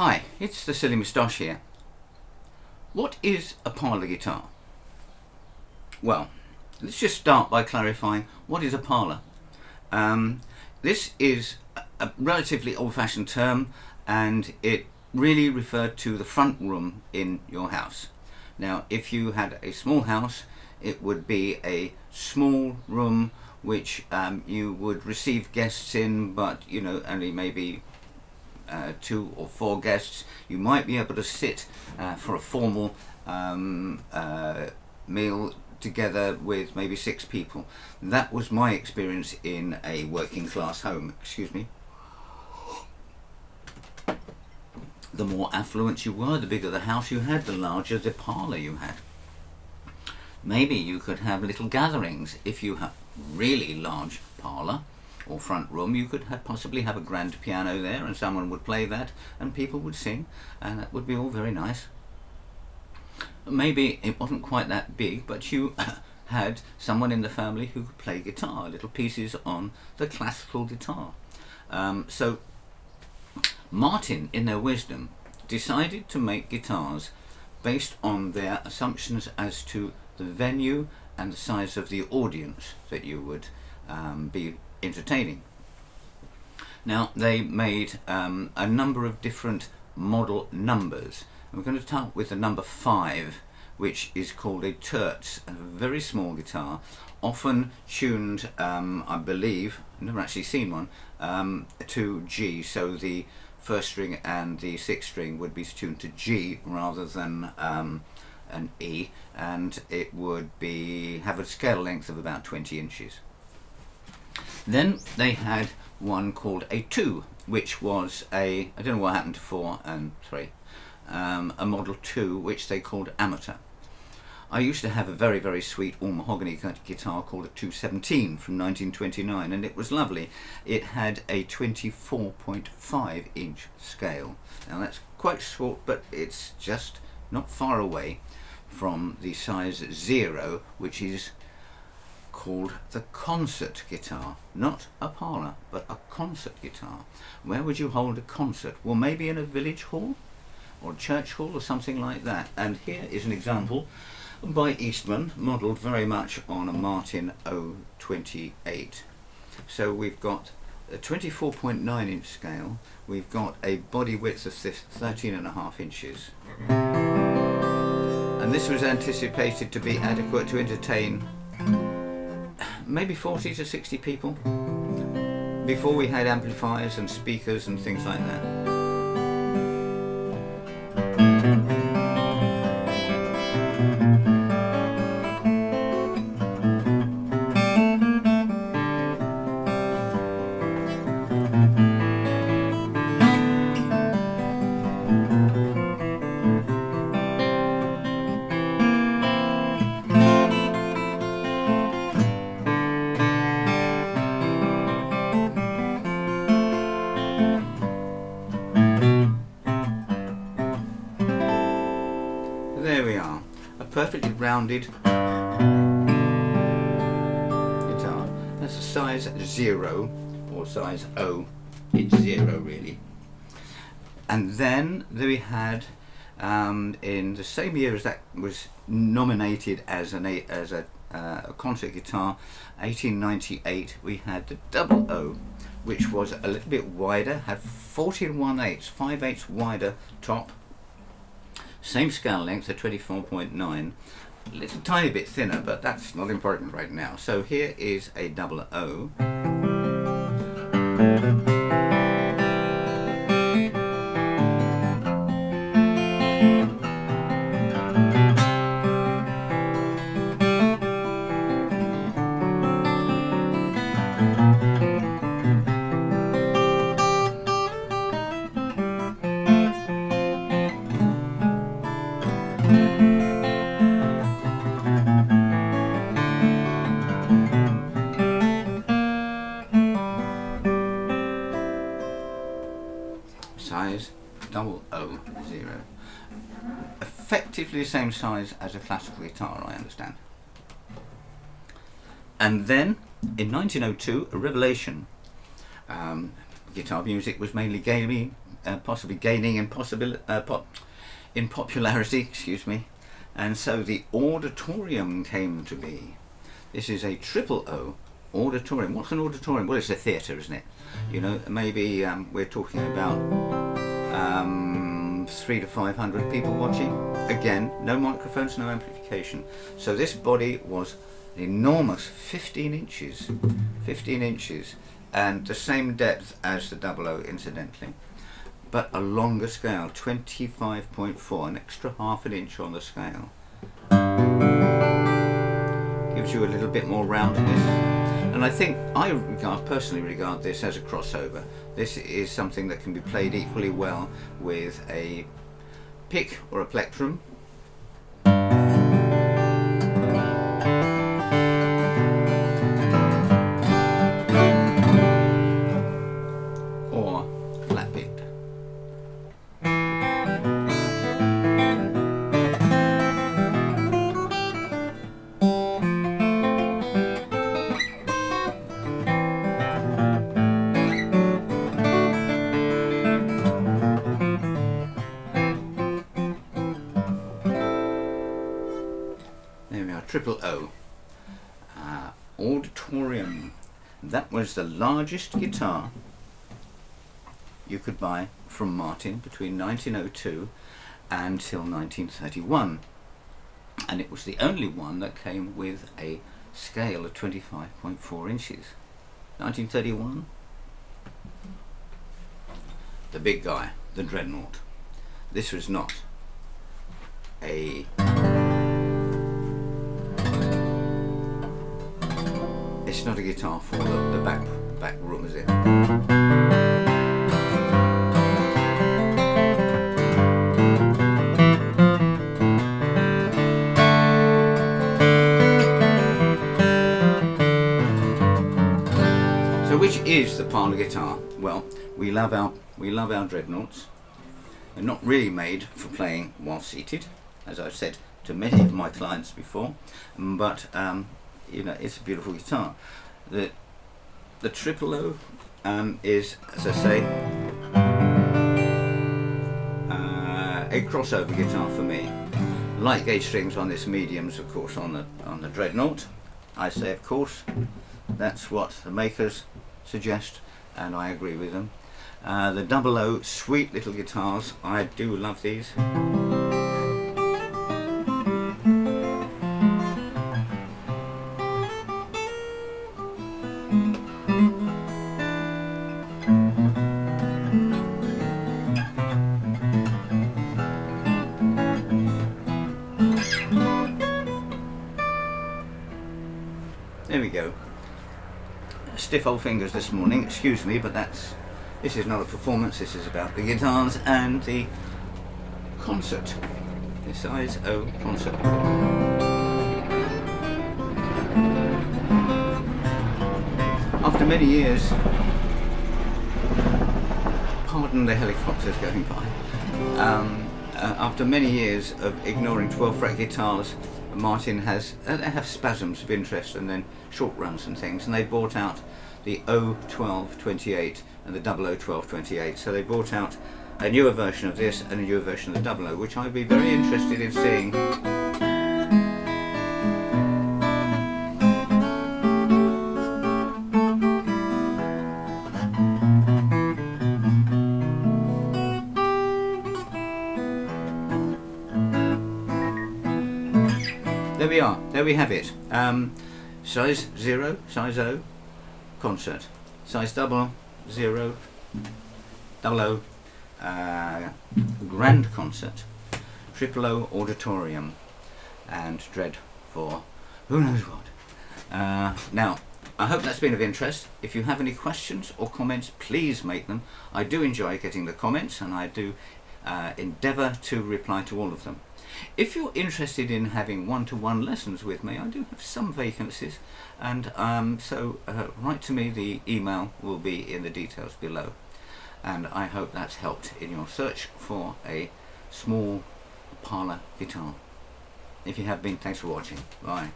Hi, it's the Silly Moustache here. What is a parlour guitar? Well, let's just start by clarifying what is a parlour. This is a relatively old-fashioned term, and it really referred to the front room in your house. Now, if you had a small house, it would be a small room which you would receive guests in, but only maybe 2 or 4 guests. You might be able to sit for a formal meal together with maybe 6 people. That was my experience in a working class home. Excuse me. The more affluent you were, the bigger the house you had, the larger the parlour you had. Maybe you could have little gatherings. If you have really large parlour or front room, you could possibly have a grand piano there, and someone would play that and people would sing, and that would be all very nice. Maybe it wasn't quite that big, but you had someone in the family who could play guitar, little pieces on the classical guitar. So Martin, in their wisdom, decided to make guitars based on their assumptions as to the venue and the size of the audience that you would be entertaining. Now, they made a number of different model numbers. We're going to start with the number 5, which is called a terz, a very small guitar, often tuned, I believe, I've never actually seen one, to G. So the first string and the 6th string would be tuned to G rather than an E, and it would have a scale length of about 20 inches. Then they had one called a 2, which was I don't know what happened to 4 and 3, a model 2, which they called amateur. I used to have a very, very sweet all mahogany guitar called a 217 from 1929, and it was lovely. It had a 24.5 inch scale. Now that's quite short, but it's just not far away from the size 0, which is called the concert guitar. Not a parlour, but a concert guitar. Where would you hold a concert? Well, maybe in a village hall or church hall or something like that. And here is an example by Eastman, modelled very much on a Martin 028. So we've got a 24.9 inch scale, we've got a body width of 13.5 inches, and this was anticipated to be adequate to entertain maybe 40 to 60 people before we had amplifiers and speakers and things like that. There we are, a perfectly rounded guitar. That's a size 0 or size O. It's 0 really. And then we had, in the same year as that was nominated as a concert guitar, 1898, we had the double O, which was a little bit wider, had 14 1/8, 5/8 wider top. Same scale length at 24.9, a little tiny bit thinner, but that's not important right now. So here is a double O. Size 000, effectively the same size as a classical guitar, I understand. And then in 1902, a revelation. Guitar music was mainly possibly gaining in in popularity, excuse me, and so the auditorium came to be. This is a triple O auditorium. What's an auditorium? Well, it's a theatre, isn't it? You know, maybe we're talking about 300 to 500 people watching. Again, no microphones, no amplification. So this body was enormous, 15 inches, and the same depth as the double O, incidentally, but a longer scale, 25.4, an extra half an inch on the scale. Gives you a little bit more roundness. And I think, personally regard this as a crossover. This is something that can be played equally well with a pick or a plectrum. Or flat-picked. There we are, triple O. Auditorium. That was the largest guitar you could buy from Martin between 1902 until 1931. And it was the only one that came with a scale of 25.4 inches. 1931. The big guy, the Dreadnought. This was not a... It's not a guitar for the back room, is it? So which is the Parlour guitar? Well, we love our Dreadnoughts. They're not really made for playing while seated, as I've said to many of my clients before, but you know, it's a beautiful guitar. The triple O is, as I say, a crossover guitar for me. Light gauge strings on this, mediums, of course, on the Dreadnought. I say, of course, that's what the makers suggest, and I agree with them. The double O, sweet little guitars. I do love these. There we go. Stiff old fingers this morning, excuse me, but this is not a performance, this is about the guitars and the concert. The size O concert. After many years, pardon the helicopters going by, after many years of ignoring 12 fret guitars, Martin they have spasms of interest and then short runs and things, and they bought out the O1228 and the 001228, so they bought out a newer version of this and a newer version of the 00, which I'd be very interested in seeing. There we are, there we have it. Size 0, size O, concert. Size 00, 00, grand concert. Triple O auditorium, and Dread for who knows what. Now, I hope that's been of interest. If you have any questions or comments, please make them. I do enjoy getting the comments, and I do endeavour to reply to all of them. If you're interested in having one-to-one lessons with me, I do have some vacancies, and so write to me. The email will be in the details below, and I hope that's helped in your search for a small parlour guitar. If you have been, thanks for watching. Bye.